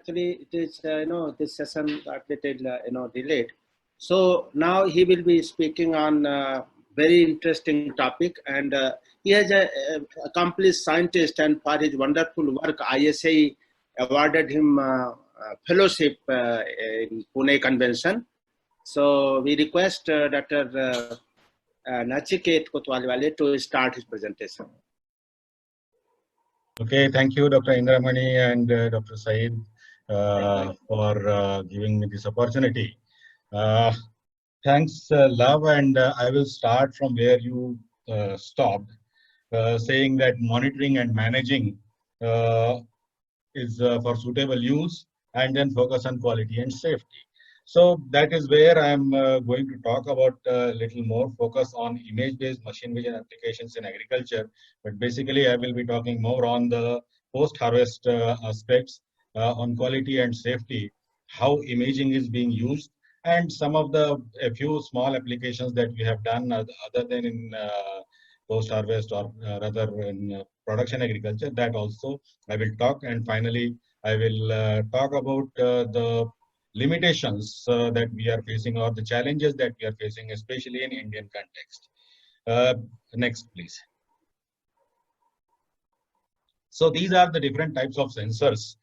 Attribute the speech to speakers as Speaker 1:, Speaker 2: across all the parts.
Speaker 1: Actually, it is this session got little delayed. So now he will be speaking on very interesting topic, and he has a accomplished scientist, and for his wonderful work, ISA awarded him fellowship in Pune Convention. So we request Dr. Nachiket Kotwalwale to start his presentation.
Speaker 2: Okay, thank you, Dr. Indramani and Dr. Saeed, for giving me this opportunity. Thanks, Love, and I will start from where you stopped, saying that monitoring and managing is for suitable use, and then focus on quality and safety. So that is where I'm going to talk about a little more focus on image-based machine vision applications in agriculture. But basically, I will be talking more on the post-harvest aspects, on quality and safety, how imaging is being used, and some of a few small applications that we have done other than in post-harvest or rather in production agriculture. That also I will talk, and finally I will talk about the limitations that we are facing or the challenges that we are facing, especially in Indian context. Next, please. So these are the different types of sensors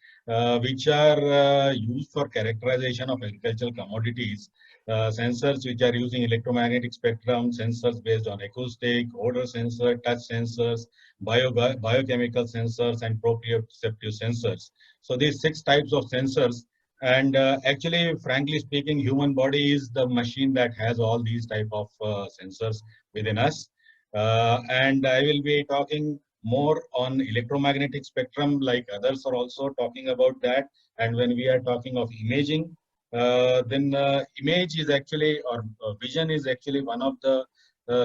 Speaker 2: which are used for characterization of agricultural commodities. Sensors which are using electromagnetic spectrum, sensors based on acoustic, odor sensor, touch sensors, biochemical sensors, and proprioceptive sensors. So these 6 types of sensors, and actually, frankly speaking, human body is the machine that has all these type of sensors within us. And I will be talking more on electromagnetic spectrum, like others are also talking about that. And when we are talking of imaging, then image is actually, or vision is actually one of the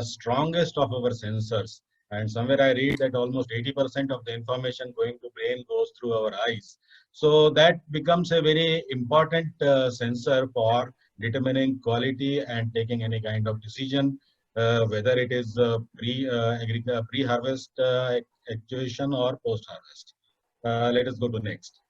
Speaker 2: strongest of our sensors. And somewhere I read that almost 80% of the information going to brain goes through our eyes. So that becomes a very important sensor for determining quality and taking any kind of decision, whether it is pre-harvest actuation or post-harvest. Let us go to next.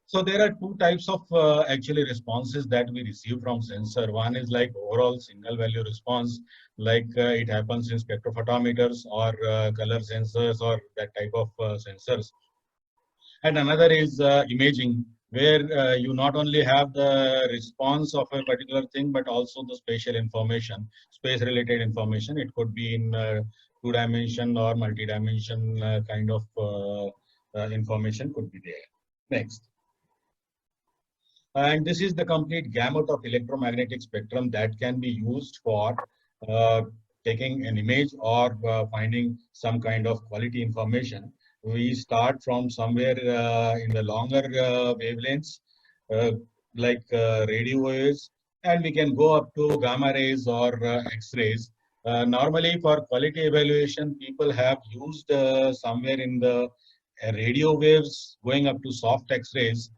Speaker 2: So there are 2 types of actually responses that we receive from sensor. One is like overall single value response, like it happens in spectrophotometers or color sensors or that type of sensors. And another is imaging, where you not only have the response of a particular thing, but also the spatial information, space-related information. It could be in 2-dimension or multi-dimension kind of information could be there. Next. And this is the complete gamut of electromagnetic spectrum that can be used for taking an image or finding some kind of quality information. We start from somewhere in the longer wavelengths, like radio waves, and we can go up to gamma rays or X-rays. Normally, for quality evaluation, people have used somewhere in the radio waves going up to soft X-rays.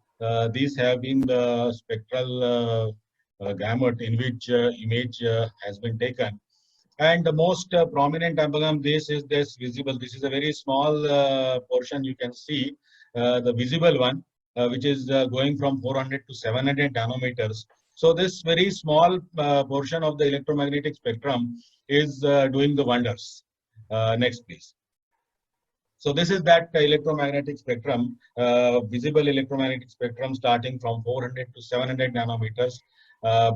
Speaker 2: These have been the spectral gamut in which image has been taken. And the most prominent among this is this visible. This is a very small portion you can see, the visible one, which is going from 400 to 700 nanometers. So this very small portion of the electromagnetic spectrum is doing the wonders. Next, please. So this is that electromagnetic spectrum, visible electromagnetic spectrum starting from 400 to 700 nanometers.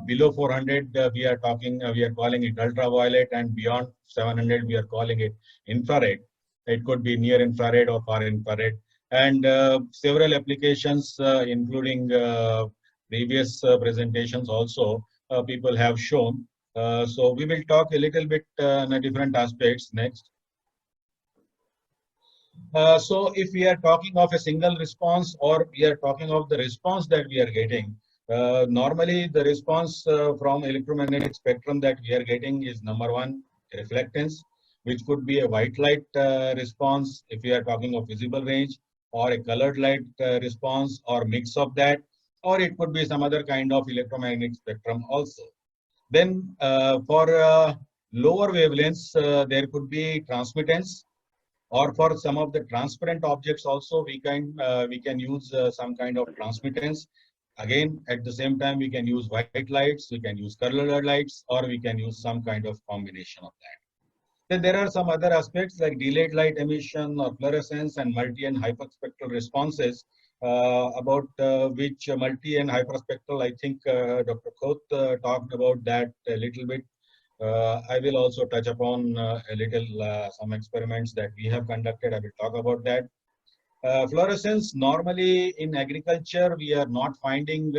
Speaker 2: Below 400, we are calling it ultraviolet, and beyond 700, we are calling it infrared. It could be near infrared or far infrared. And several applications, including previous presentations also, people have shown. So we will talk a little bit on different aspects next. So if we are talking of a single response, or we are talking of the response that we are getting, normally the response from electromagnetic spectrum that we are getting is number one, reflectance, which could be a white light response if we are talking of visible range, or a colored light response, or mix of that, or it could be some other kind of electromagnetic spectrum also. Then for lower wavelengths, there could be transmittance, Or for some of the transparent objects also, we can use some kind of transmittance. Again, at the same time, we can use white lights, we can use colored lights, or we can use some kind of combination of that. Then there are some other aspects like delayed light emission or fluorescence and multi and hyperspectral responses, about which multi and hyperspectral, I think Dr. Khoth talked about that a little bit. I will also touch upon a little some experiments that we have conducted. I will talk about that. Fluorescence, normally in agriculture, we are not finding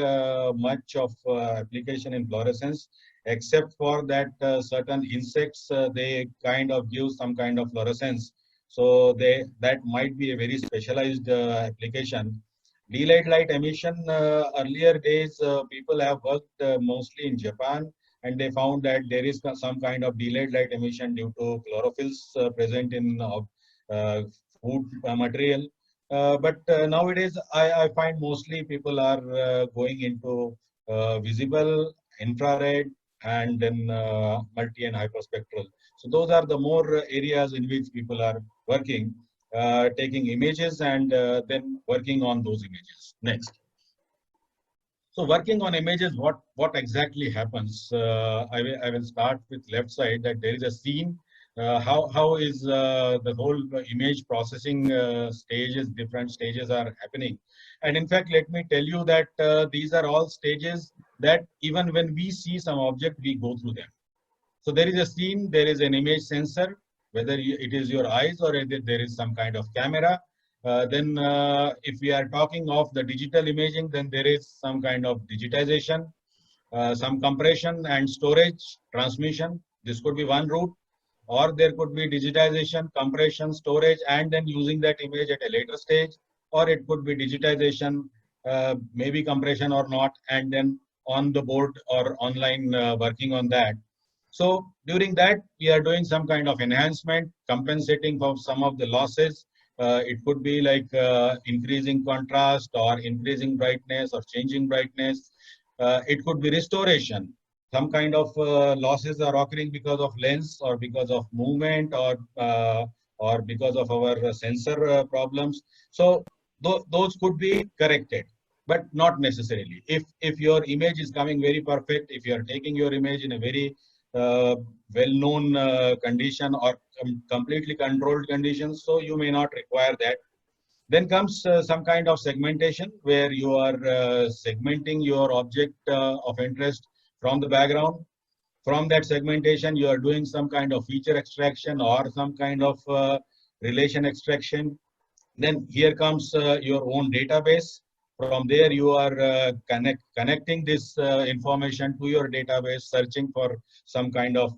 Speaker 2: much of application in fluorescence, except for that certain insects, they kind of give some kind of fluorescence. So that might be a very specialized application. Delayed light emission, earlier days, people have worked mostly in Japan, and they found that there is some kind of delayed light emission due to chlorophylls present in food material. But nowadays, I find mostly people are going into visible, infrared, and then multi and hyperspectral. So those are the more areas in which people are working, taking images and then working on those images. Next. So working on images, what exactly happens? I will start with left side, that there is a scene. How is the whole image processing stages, different stages are happening. And in fact, let me tell you that these are all stages that even when we see some object, we go through them. So there is a scene, there is an image sensor, whether it is your eyes or there is some kind of camera. Then if we are talking of the digital imaging, then there is some kind of digitization, some compression and storage, transmission. This could be one route, or there could be digitization, compression, storage, and then using that image at a later stage, or it could be digitization, maybe compression or not, and then on the board or online working on that. So during that, we are doing some kind of enhancement, compensating for some of the losses. It could be like increasing contrast or increasing brightness or changing brightness. It could be restoration. Some kind of losses are occurring because of lens or because of movement or because of our sensor problems. So those could be corrected, but not necessarily. If your image is coming very perfect, if you are taking your image in a very uh, well-known condition or completely controlled conditions, so you may not require that. Then comes some kind of segmentation where you are segmenting your object of interest from the background. From that segmentation, you are doing some kind of feature extraction or some kind of relation extraction. Then here comes your own database. From there, you are connecting this information to your database, searching for some kind of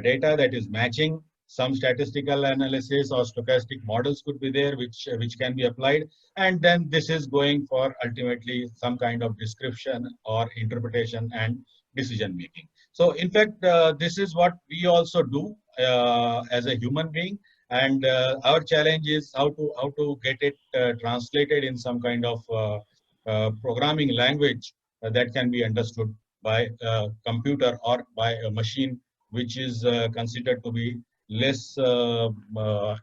Speaker 2: data that is matching. Some statistical analysis or stochastic models could be there, which can be applied. And then this is going for ultimately some kind of description or interpretation and decision making. So in fact, this is what we also do as a human being, and our challenge is how to get it translated in some kind of programming language that can be understood by a computer or by a machine which is considered to be less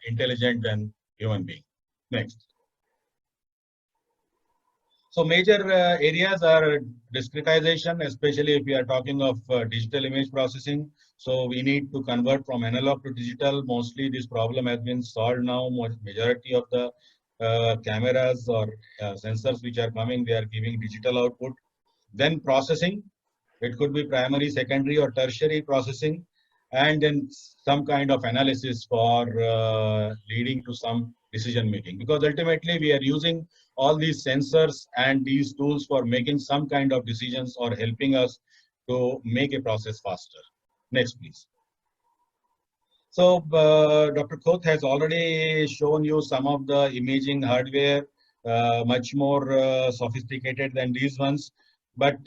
Speaker 2: intelligent than human being. Next. So major areas are discretization, especially if we are talking of digital image processing. So we need to convert from analog to digital. Mostly this problem has been solved now. Majority of the cameras or sensors which are coming, they are giving digital output. Then processing, it could be primary, secondary or tertiary processing, and then some kind of analysis for leading to some decision making. Because ultimately we are using all these sensors and these tools for making some kind of decisions or helping us to make a process faster. Next, please. So Dr. Khoth has already shown you some of the imaging hardware, much more sophisticated than these ones. But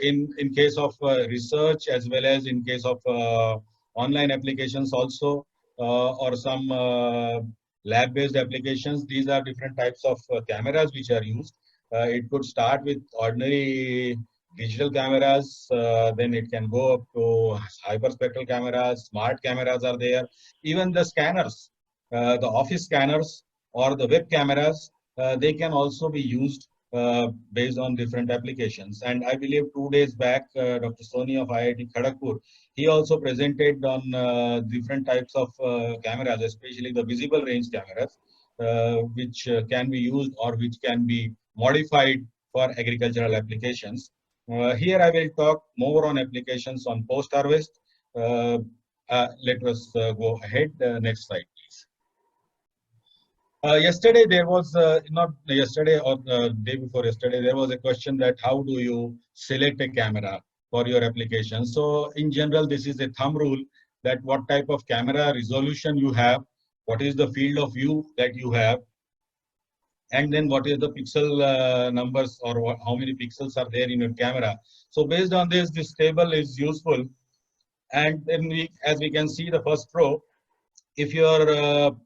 Speaker 2: in case of research as well as in case of online applications also, or some lab-based applications, these are different types of cameras which are used. It could start with ordinary digital cameras, then it can go up to hyperspectral cameras, smart cameras are there, even the scanners. the office scanners or the web cameras, they can also be used based on different applications. And I believe 2 days back, Dr. Soni of IIT Kharagpur, he also presented on different types of cameras, especially the visible range cameras, which can be used or which can be modified for agricultural applications. Here I will talk more on applications on post-harvest. Let us go ahead. Next slide, please. Yesterday there was not yesterday or day before yesterday there was a question that how do you select a camera for your application. So in general this is a thumb rule that what type of camera resolution you have, what is the field of view that you have, and then what is the pixel numbers or how many pixels are there in your camera. So based on this, this table is useful. And then as we can see the first row, if your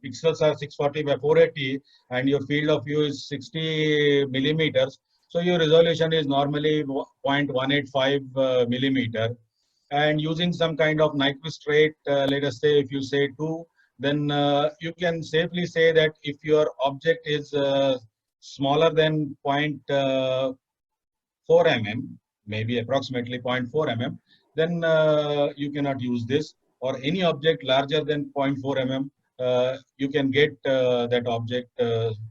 Speaker 2: pixels are 640 by 480 and your field of view is 60 millimeters, so your resolution is normally 0.185 millimeter. And using some kind of Nyquist rate, let us say if you say 2, then you can safely say that if your object is smaller than 0.4 mm, maybe approximately 0.4 mm, then you cannot use this. Or any object larger than 0.4 mm, you can get that object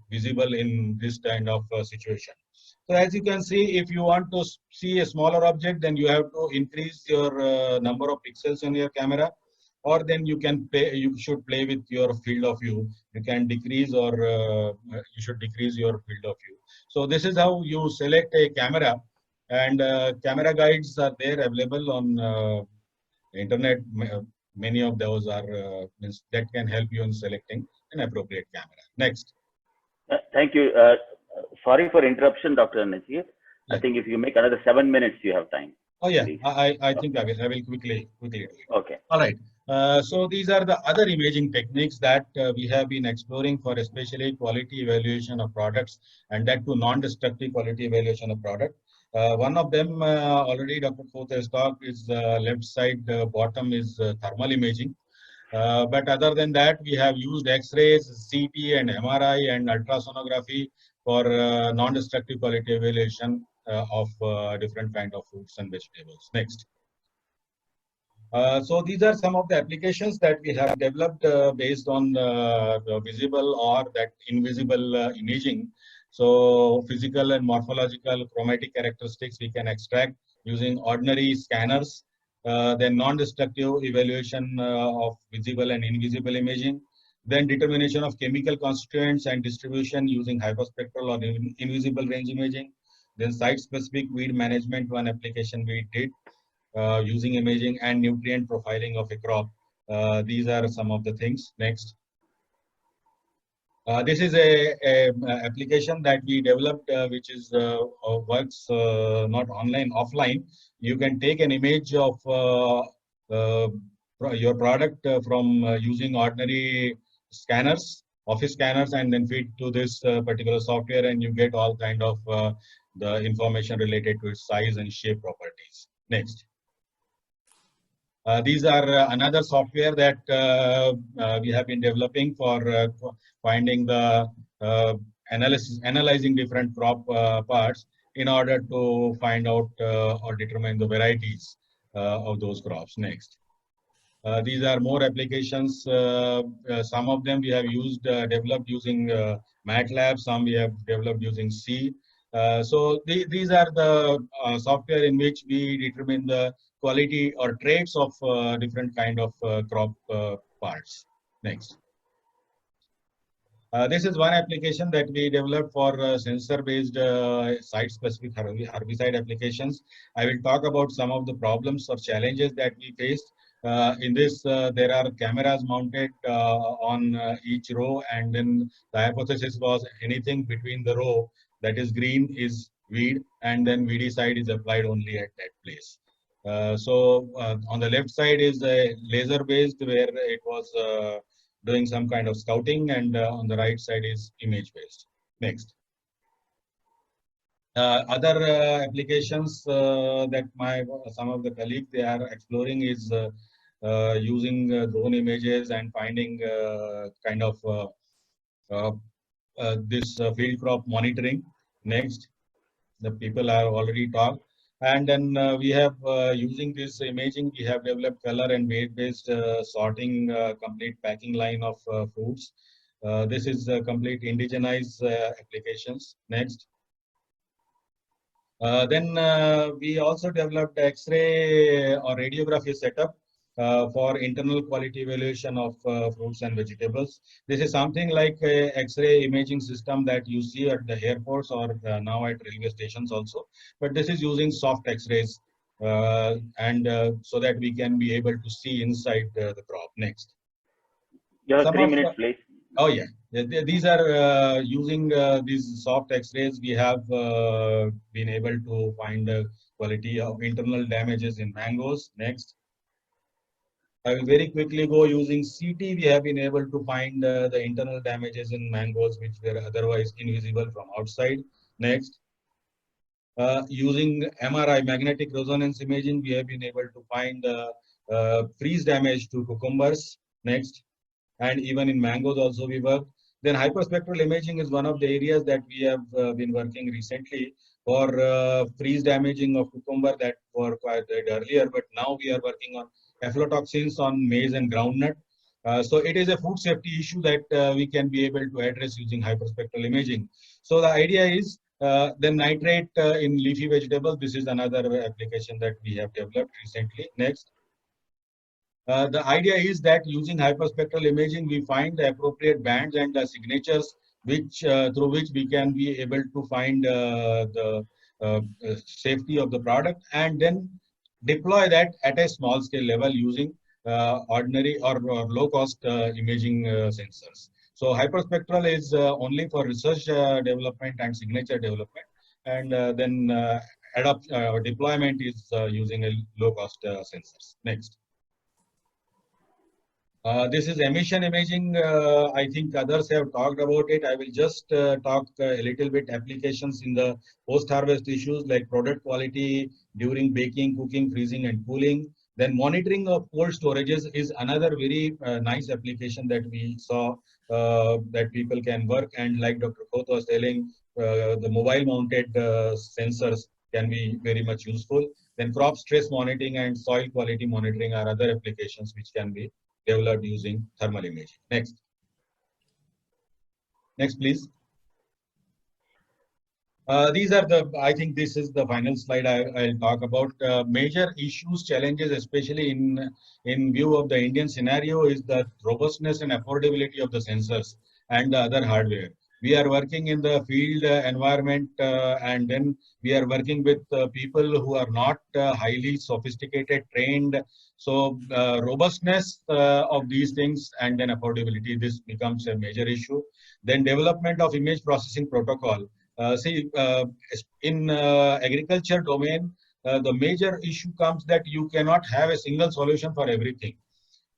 Speaker 2: visible in this kind of situation. So as you can see, if you want to see a smaller object, then you have to increase your number of pixels in your camera, or then you can you should play with your field of view. You can decrease or you should decrease your field of view. So this is how you select a camera, and camera guides are there available on internet. Many of those are that can help you in selecting an appropriate camera. Next.
Speaker 3: Thank you. Sorry for interruption, Dr. Naseer. I think if you make another 7 minutes, you have time.
Speaker 2: Oh yeah, I think I will quickly do it.
Speaker 3: Okay.
Speaker 2: All right. So these are the other imaging techniques that we have been exploring for especially quality evaluation of products, and that to non-destructive quality evaluation of product. One of them already Dr. Foth has talked is left side bottom is thermal imaging. But other than that, we have used X-rays, CT and MRI and ultrasonography for non-destructive quality evaluation of different kind of fruits and vegetables. Next. So these are some of the applications that we have developed based on the visible or that invisible imaging. So physical and morphological chromatic characteristics we can extract using ordinary scanners. Then non-destructive evaluation of visible and invisible imaging. Then determination of chemical constituents and distribution using hyperspectral or invisible range imaging. Then site-specific weed management, one application we did. Using imaging and nutrient profiling of a crop. These are some of the things. Next. This is a application that we developed, which is works not online, offline. You can take an image of your product from using ordinary scanners, office scanners, and then feed to this particular software, and you get all kind of the information related to its size and shape properties. Next. These are another software that we have been developing for finding the analyzing different crop parts in order to find out or determine the varieties of those crops. Next. These are more applications. Some of them we have used, developed using MATLAB. Some we have developed using C. So these are the software in which we determine the quality or traits of different kind of crop parts. Next. This is one application that we developed for sensor-based site-specific herbicide applications. I will talk about some of the problems or challenges that we faced. In this, there are cameras mounted on each row, and then the hypothesis was anything between the row that is green is weed, and then weedicide is applied only at that place. So on the left side is a laser based where it was doing some kind of scouting, and on the right side is image based. Next. Other applications that some of the colleagues they are exploring is using drone images and finding kind of this field crop monitoring. Next, the people are already talked. And then we have using this imaging, we have developed color and weight-based sorting, complete packing line of fruits. This is complete indigenized applications. Next. Then we also developed X-ray or radiography setup for internal quality evaluation of fruits and vegetables. This is something like a X-ray imaging system that you see at the airports or now at railway stations also. But this is using soft X-rays and so that we can be able to see inside the crop. Next.
Speaker 3: You have
Speaker 2: Some
Speaker 3: 3 minutes, please.
Speaker 2: Oh yeah, these are using these soft X-rays. We have been able to find the quality of internal damages in mangoes. Next, I will very quickly go using CT. We have been able to find the internal damages in mangoes which were otherwise invisible from outside. Next, using MRI, magnetic resonance imaging, we have been able to find freeze damage to cucumbers. Next. And even in mangoes also we work. Then hyperspectral imaging is one of the areas that we have been working recently for freeze damaging of cucumber that were quite earlier, but now we are working on aflatoxins on maize and groundnut. So it is a food safety issue that we can be able to address using hyperspectral imaging. So the idea is then nitrate in leafy vegetables. This is another application that we have developed recently. Next. The idea is that using hyperspectral imaging, we find the appropriate bands and the signatures which through which we can be able to find the safety of the product and then deploy that at a small scale level using ordinary or low cost imaging sensors. So hyperspectral is only for research development and signature development, and then deployment is using a low cost sensors. Next. This is emission imaging. I think others have talked about it. I will just talk a little bit applications in the post-harvest issues like product quality during baking, cooking, freezing, and cooling. Then monitoring of cold storages is another very nice application that we saw that people can work. And like Dr. Khoth was telling, the mobile mounted sensors can be very much useful. Then crop stress monitoring and soil quality monitoring are other applications which can be developed using thermal imaging. Next. Next, please. These are the, I think this is the final slide I'll talk about. Major issues, challenges, especially in view of the Indian scenario, is the robustness and affordability of the sensors and the other hardware. We are working in the field environment and then we are working with people who are not highly sophisticated, trained. So robustness of these things and then affordability, this becomes a major issue. Then development of image processing protocol. In agriculture domain, the major issue comes that you cannot have a single solution for everything.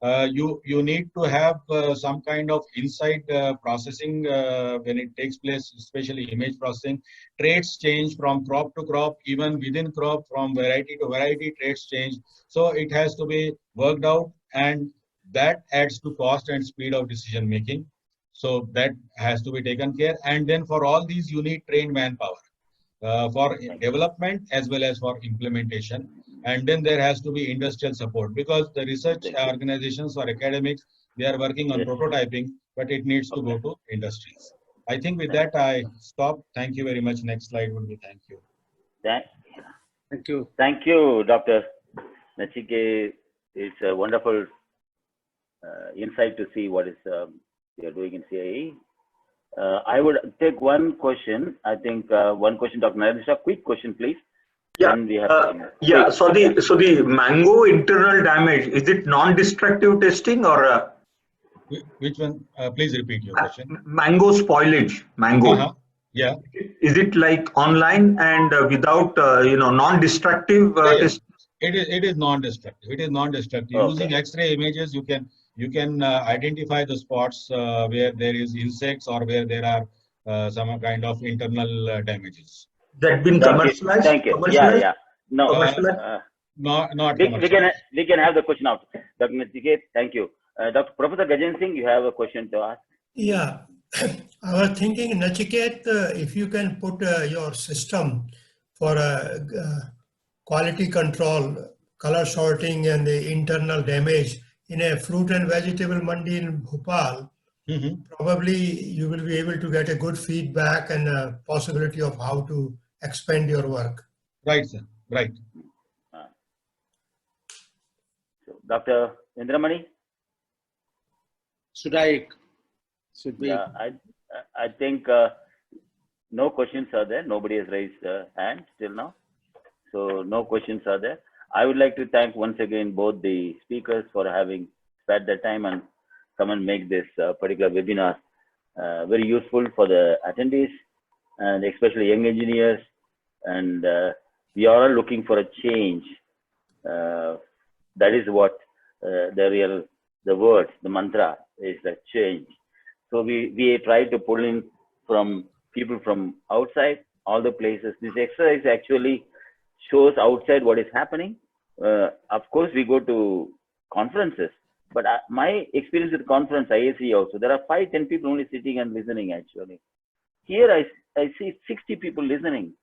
Speaker 2: You need to have some kind of inside processing when it takes place, especially image processing. Traits change from crop to crop, even within crop, from variety to variety, traits change. So it has to be worked out, and that adds to cost and speed of decision making. So that has to be taken care. And then for all these, you need trained manpower for development as well as for implementation. And then there has to be industrial support, because the research organizations or academics, they are working on prototyping, but it needs to go to industries. I think with that, I stop. Thank you very much. Next slide would be thank you.
Speaker 1: Thank you.
Speaker 3: Thank you, Dr. Nachike. It's a wonderful insight to see what is you're doing in CIE. I would take one question. I think one question, Dr. Naresh, quick question, please.
Speaker 4: Yeah. Yeah. So the mango internal damage, is it non-destructive testing or?
Speaker 2: Which one? Please repeat your question.
Speaker 4: Mango spoilage. Mango.
Speaker 2: Yeah.
Speaker 4: Is it like online and without non-destructive testing?
Speaker 2: It is non-destructive. It is non-destructive. Okay. Using X-ray images, you can identify the spots where there is insects or where there are some kind of internal damages.
Speaker 4: That been commercialized?
Speaker 3: Thank you. Yeah. No.
Speaker 2: Not
Speaker 3: We
Speaker 2: commercial.
Speaker 3: we can have the question out. Dr. Nachiket, thank you. Dr. Professor Gajan Singh, you have a question to ask.
Speaker 5: Yeah, I was thinking, Nachiket, if you can put your system for quality control, color sorting, and the internal damage in a fruit and vegetable mandi in Bhopal, probably you will be able to get a good feedback and a possibility of how to expand your work.
Speaker 2: Right, sir. Right.
Speaker 3: So, Dr. Indramani?
Speaker 1: Should we?
Speaker 3: Yeah, I think no questions are there. Nobody has raised a hand till now. So no questions are there. I would like to thank once again both the speakers for having spent their time and come and make this particular webinar very useful for the attendees and especially young engineers. And we are all looking for a change. That is what the word, the mantra is, that change. So we try to pull in from people from outside, all the places. This exercise actually shows outside what is happening. Of course, we go to conferences, but my experience with conference, IAC also, there are 5-10 people only sitting and listening actually. Here I see 60 people listening,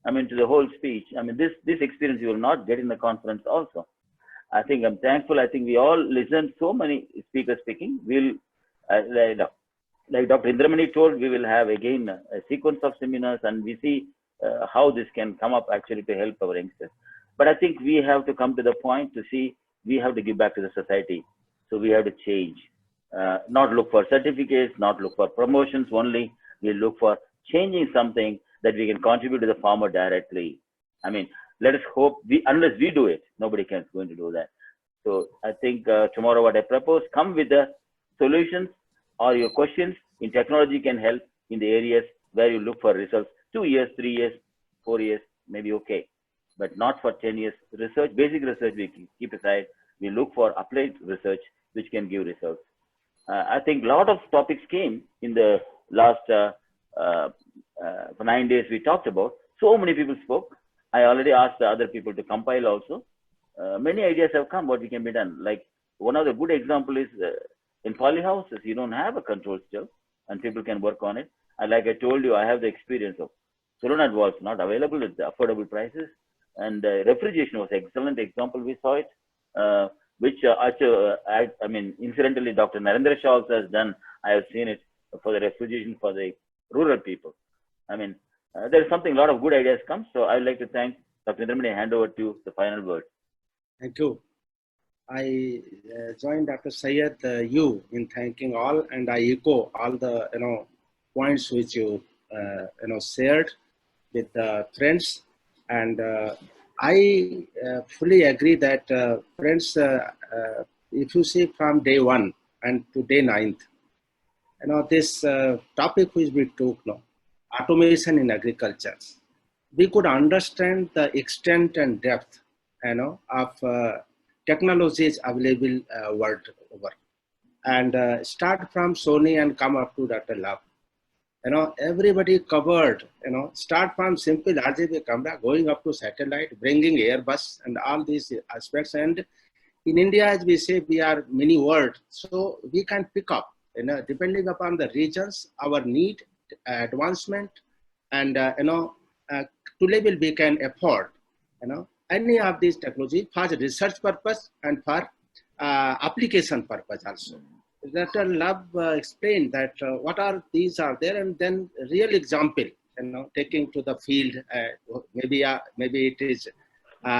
Speaker 3: I mean, to the whole speech. I mean, this experience you will not get in the conference also. I think I'm thankful. I think we all listened, so many speakers speaking. We'll, like Dr. Indramani told, we will have again a sequence of seminars, and we see how this can come up actually to help our youngsters. But I think we have to come to the point to see we have to give back to the society. So we have to change, not look for certificates, not look for promotions only. We look for changing something that we can contribute to the farmer directly. I mean, let us hope, unless we do it, nobody can going to do that. So I think tomorrow what I propose, come with the solutions or your questions in technology can help in the areas where you look for results. 2 years, 3 years, 4 years, maybe okay, but not for 10 years. Research, basic research we keep aside. We look for applied research which can give results. I think a lot of topics came in the last 9 days we talked about. So many people spoke. I already asked the other people to compile also. Many ideas have come what we can be done. Like one of the good example is in polyhouses, you don't have a control still and people can work on it. And like I told you, I have the experience of solenoid valves not available at the affordable prices. And refrigeration was excellent example. We saw it, which I mean, incidentally, Dr. Narendra Shah also has done. I have seen it for the refrigeration for the rural people. I mean, there is something, a lot of good ideas come. So I would like to thank Dr. Indramani. Hand over to the final word.
Speaker 1: Thank you. I join Dr. Syed, you in thanking all, and I echo all the points which you shared with the friends, and I fully agree that friends, if you see from day 1 and to day 9th, this topic which we took, automation in agriculture, we could understand the extent and depth, of technologies available world over, and start from Sony and come up to Dr. Lab. Everybody covered, start from simple RGB camera, going up to satellite, bringing Airbus and all these aspects. And in India, as we say, we are mini world, so we can pick up, depending upon the regions, our need, advancement, and to level we can afford, any of these technology for research purpose and for application purpose also. Dr. Love explained that what are these are there, and then real example, taking to the field, maybe it is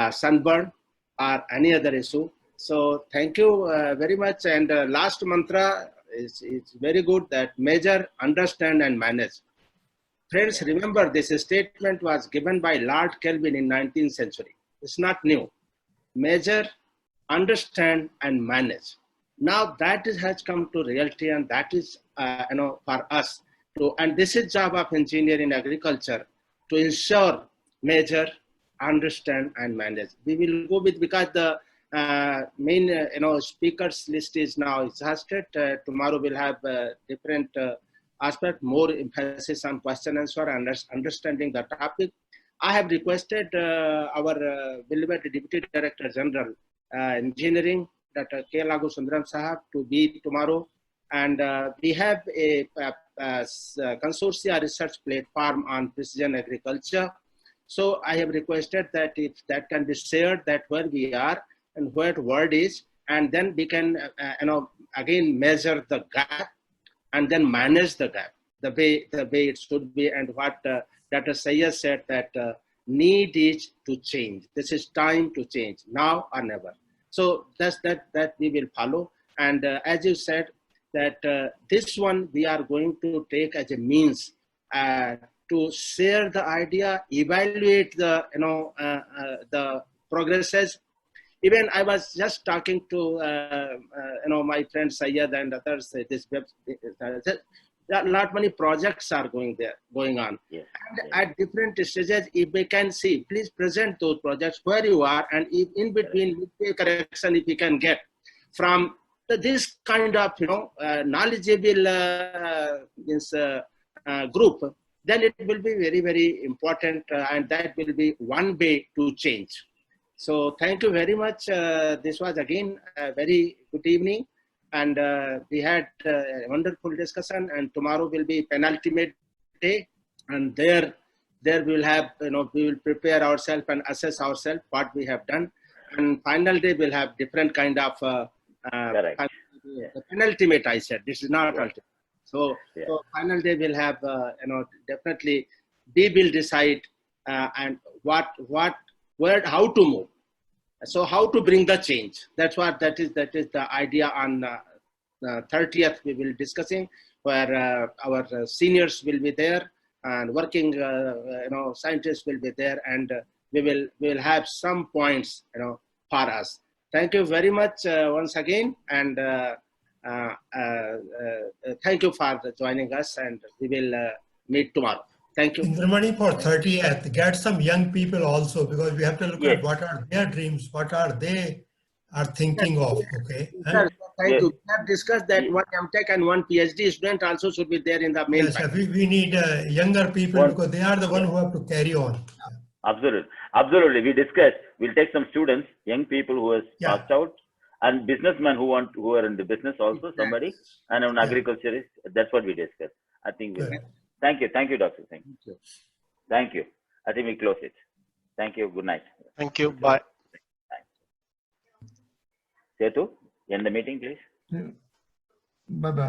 Speaker 1: sunburn or any other issue. So thank you very much. And last mantra is very good, that measure, understand, and manage. Friends, remember this statement was given by Lord Kelvin in 19th century. It's not new. Measure, understand, and manage. Now that has come to reality, and that is, for us to, and this is job of engineer in agriculture, to ensure, measure, understand, and manage. We will go with, because the main, speakers list is now exhausted. Tomorrow we'll have different aspect, more emphasis on question and answer, and understanding the topic. I have requested our beloved Deputy Director General Engineering, Dr. K. Lagu Sundaram Sahab, to be tomorrow. And we have a consortia research platform on precision agriculture. So I have requested that if that can be shared, that where we are and where the world is, and then we can, again measure the gap and then manage the gap the way it should be, and what Dr. Syed said, that need is to change. This is time to change, now or never. So that's that we will follow. And as you said, that this one we are going to take as a means to share the idea, evaluate the the progresses. Even I was just talking to my friend Syed and others. This web, not many projects are going on.
Speaker 3: Yes.
Speaker 1: And at different stages, if we can see, please present those projects where you are, and if in between correction, if we can get from this kind of knowledgeable group, then it will be very, very important, and that will be one way to change. So thank you very much. This was again a very good evening, and we had a wonderful discussion, and tomorrow will be penultimate day, and there we will have, we will prepare ourselves and assess ourselves what we have done, and final day we'll have different kind of
Speaker 3: Correct.
Speaker 1: the penultimate, I said, this is not ultimate. So,
Speaker 3: Yeah.
Speaker 1: so final day will have, definitely we will decide and where, how to move. So how to bring the change. That is the idea. On 30th we will discussing, where our seniors will be there, and working scientists will be there, and we will have some points for us. Thank you very much once again, and thank you for joining us, and we will meet tomorrow. Thank you.
Speaker 5: Indramani, for 30th, get some young people also, because we have to look
Speaker 3: Yes.
Speaker 5: at what are their dreams, what are they are thinking of, okay?
Speaker 1: Sir, thank
Speaker 3: Yes.
Speaker 1: you. We have discussed that one MTech and one PhD student also should be there in the main
Speaker 5: Yes,
Speaker 1: panel.
Speaker 5: we need younger people,
Speaker 3: One-
Speaker 5: because they are the one who have to carry on.
Speaker 3: Absolutely. We discussed. We'll take some students, young people who has
Speaker 5: Yeah.
Speaker 3: passed out, and businessmen who are in the business also, somebody, and an
Speaker 5: Yeah.
Speaker 3: agriculturist. That's what we discussed. I think we'll.
Speaker 5: Correct.
Speaker 3: Thank you, Doctor Singh.
Speaker 1: Thank you.
Speaker 3: Thank you. I think we close it. Thank you. Good night.
Speaker 6: Thank you. Bye.
Speaker 3: Setu, end the meeting, please.
Speaker 7: Bye bye.